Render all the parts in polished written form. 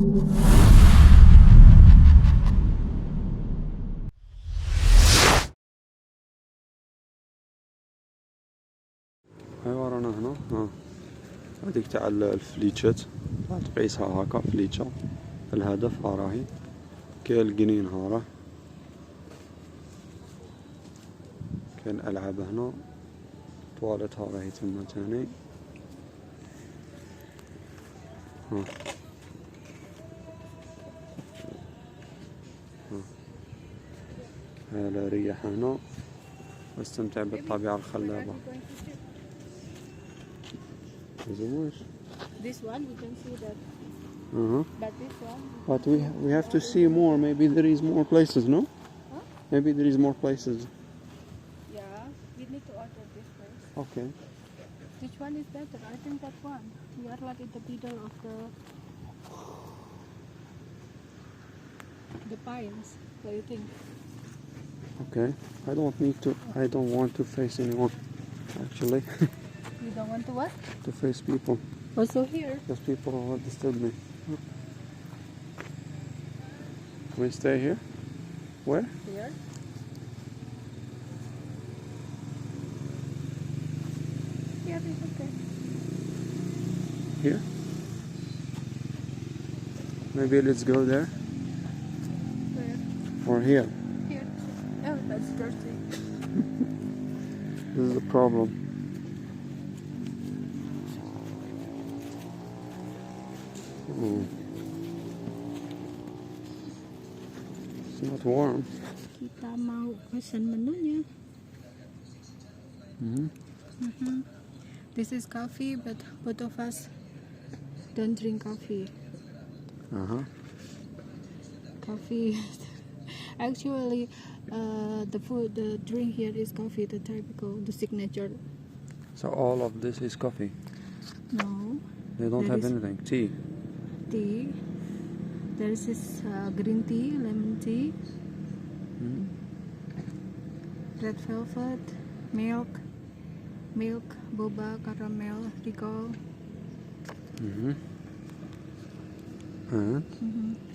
ايوا رانا هنا. هذيك تاع الفليتشات تقيسها هكا فليتشة. الهدف ها راهي. كاين القنين ها راه. كاين الالعاب هنا. طواليت ها راهي تما تاني. هلا ريح هنا واستمتع بالطبيعة الخلابة. This one we can see that. But this one. But we have to see more. Maybe there is more places, no? Huh? Maybe there is more places. Yeah, we need to order this place. Okay. Which one is better? I think that one. We are like in the middle of the pines. What do you think? Okay. I don't want to face anyone, actually. You don't want to what? To face people. Also here. Because people will disturb me. We stay here? Where? Here. Yeah, it's okay. Here? Maybe let's go there. Where? Or here. Here. Oh, that's dirty. This is the problem. It's not warm. Kita mau pesan menunya. This is coffee, but both of us don't drink coffee. Coffee. Actually, the drink here is coffee, the typical, the signature. So all of this is coffee? No. They don't have anything? Tea? Tea. There is this green tea, lemon tea, red velvet, milk, boba, caramel, rigol, And?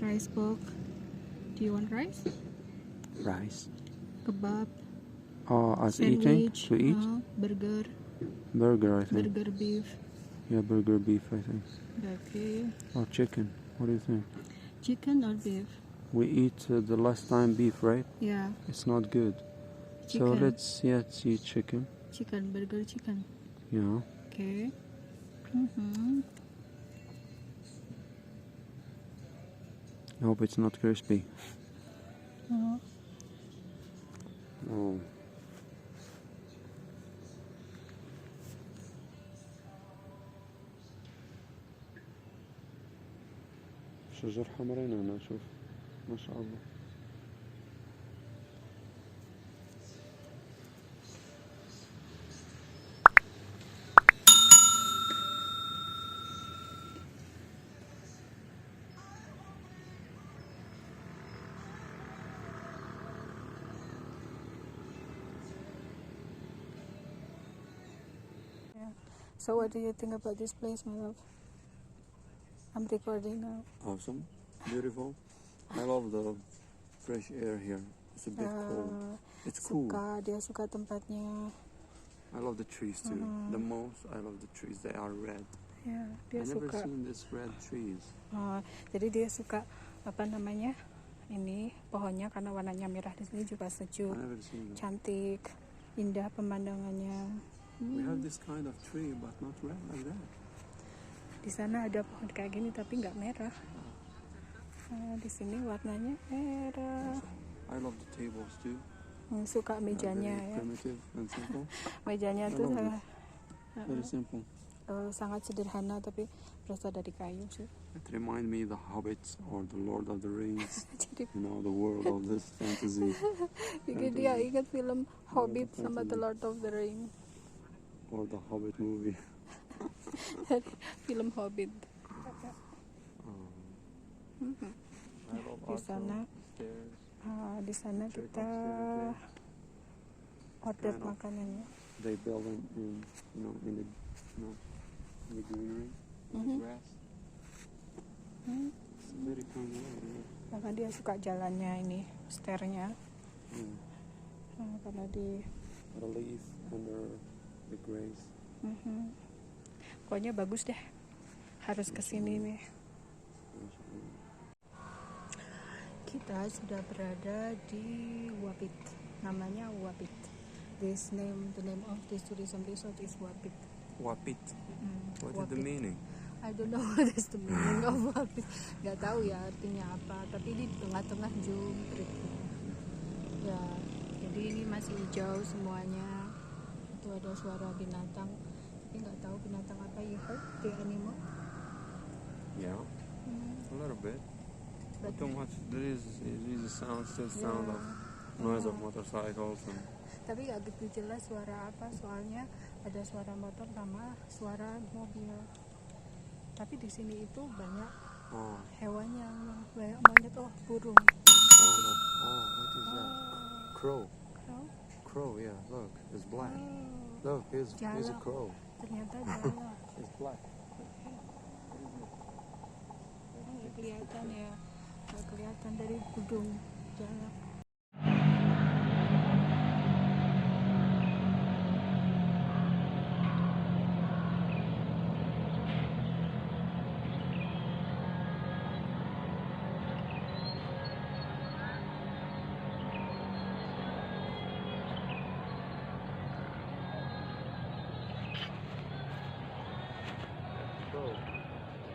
rice box. Do you want rice? Rice. Kebab. Oh, as sandwich, eating? To eat? Burger. Burger, I think. Burger beef. Yeah, burger beef, I think. Okay. Or chicken. What do you think? Chicken or beef? We eat the last time beef, right? Yeah. It's not good. Chicken. So let's eat chicken. Chicken, burger chicken. Yeah. Okay. I hope it's not crispy. Oh. Oh. شجر حمرين هنا شوف ما شاء الله. So what do you think about this place, my love? I'm recording now. Awesome. Beautiful. I love the fresh air here. It's a bit cold. It's cool. Dia suka tempatnya. I love the trees too. The most I love the trees. They are red. Yeah, dia I never suka. seen this red trees. Jadi dia suka ini pohonnya karena warnanya merah. Di sini juga sejuk, cantik, indah pemandangannya. We have this kind of tree, but not red like that. Di sana ada pohon kayak gini tapi nggak merah. Di sini warnanya merah. I love the tables too. Suka mejanya ya. Primitive and simple. Mejanya tuh very simple. Sangat sederhana tapi berasal dari kayu sih. It remind me the Hobbits or the Lord of the Rings. You know, the world of this fantasy. Bikin dia ingat film Hobbit sama The Lord of the Rings. Or the Hobbit movie. Film Hobbit. Di sana kita order makanannya. They build in the greenery, in the grass. Bahkan dia suka jalannya ini, stairnya. Karena di Relief under the grace. Pokoknya bagus deh, harus kesini nih. Kita sudah berada di Wapit, namanya Wapit. The name of this tourism resort is Wapit. Wapit. What is the Wapit. meaning? I don't know what is the meaning of Wapit. Gak tahu ya artinya apa, tapi ini di tengah-tengah jumprit. Ya, jadi ini masih hijau semuanya. Itu ada suara binatang, tapi nggak tahu binatang apa. You heard the animal? Yeah, a little bit. But Not too much. There is a sound, still sound of noise of motorcycles and. tapi nggak gitu jelas suara apa, soalnya ada suara motor sama suara mobil. Tapi di sini itu banyak hewan yang banyak monyet. Burung. What is that? Crow. Crow, yeah. Look, it's black. Look, here's a crow. Ternyata jala. It's black. Nggak kelihatan ya, nggak kelihatan dari gedung jala.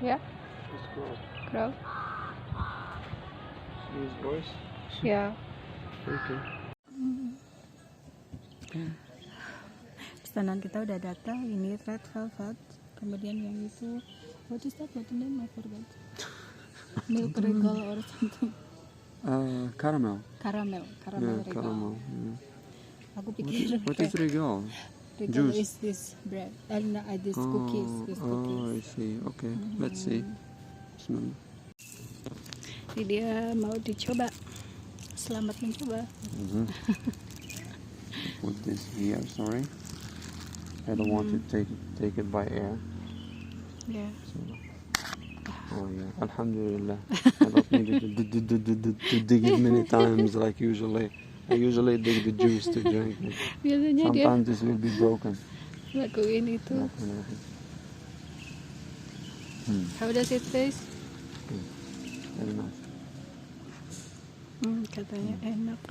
Ya, It's crow. crow. See his voice? Ya. Okay. Pesanan kita udah datang. Ini red velvet. Kemudian yang itu, what is that? What the name? I forgot. Milk regal or something. Caramel. Caramel Yeah, regal. caramel. Yeah. Aku pikir What is regal? regal juice? is this bread. This cookies. This I cookies. see. Okay, let's see. Bismillah. Ini dia mau dicoba. Selamat mencoba. Put this here. Sorry, I don't want to take it by air. Ya. So, oh yeah, Alhamdulillah. I don't need to dig it many times like usually. I usually dig the juice to drink it. Biasanya dia Sometimes this will be broken. lakuin itu. How does it taste? Very nice. Katanya enak.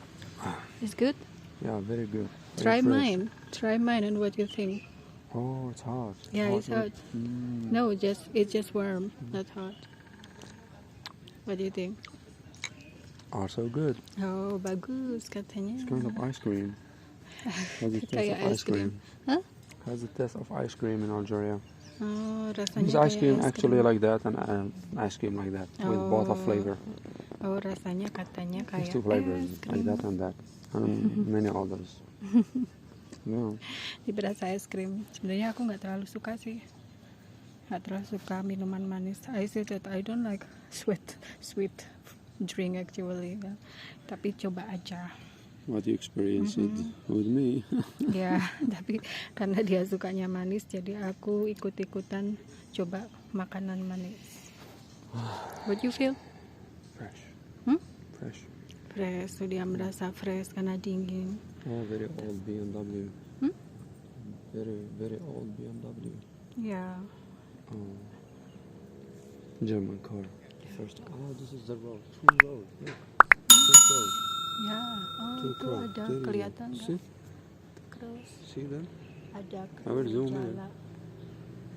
It's good. Yeah, very good. Very Try fresh. mine and what you think? Oh, it's hot. Yeah, it's hot. No, it's just warm, not hot. What do you think? Also good. Oh, bagus katanya. It's kind of ice cream. Has the taste Kayak of ice cream. Hah? Has the taste of ice cream in Algeria. Oh, rasanya Is ice kayak cream es actually krim. like that and ice cream like that with both of flavor? Oh, rasanya katanya There's kayak two flavors es like krim. that and that and many others. Yeah. Ini berasa es krim. Sebenarnya aku nggak terlalu suka sih. Nggak terlalu suka minuman manis. I say that I don't like sweet drink actually. Tapi coba aja. What you experienced with me? Ya, tapi karena dia sukanya manis, jadi aku ikut-ikutan coba makanan manis. What you feel? Fresh. Fresh. Fresh. So dia merasa fresh karena dingin. Oh, very old BMW. Very old BMW. Ya. Oh. German car. First. Oh, this is the road. Two road. Look. Two road. Ya. Oh, Two itu crow. ada There you go. kelihatan See? nggak? Crows. See them? Ada I will zoom in. jala.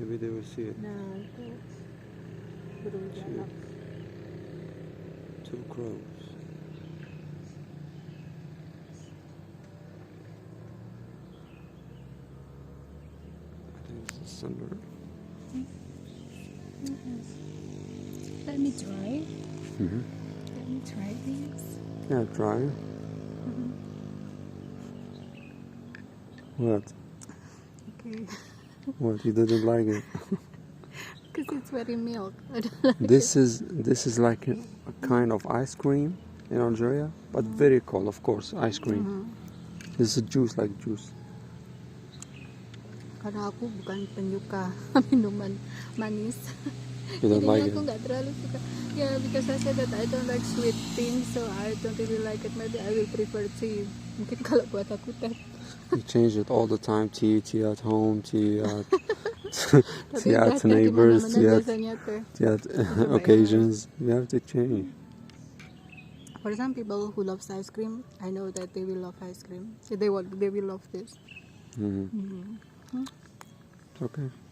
Maybe they will see it. Nah, itu burung jala. Two crows. I think it's a sunbird. Let me try. Let me try this. Yeah, try. What? Okay. What? You didn't like it? Because it's very milk. This is like a kind of ice cream in Algeria, but very cold, of course, ice cream. This is juice like juice. Karena aku bukan penyuka minuman manis, You don't like Jadinya aku it? nggak terlalu suka. Yeah, because I said that I don't like sweet things, so I don't really like it. Maybe I will prefer tea. Mungkin kalau buat aku teh. You change it all the time. Tea at home, tea at Tapi tea udah at teh di neighbors, mana-mana biasanya teh. tea at Banyak. occasions. You have to change. For some people who loves ice cream, I know that they will love ice cream. So they will love this. Mm-hmm. Okay.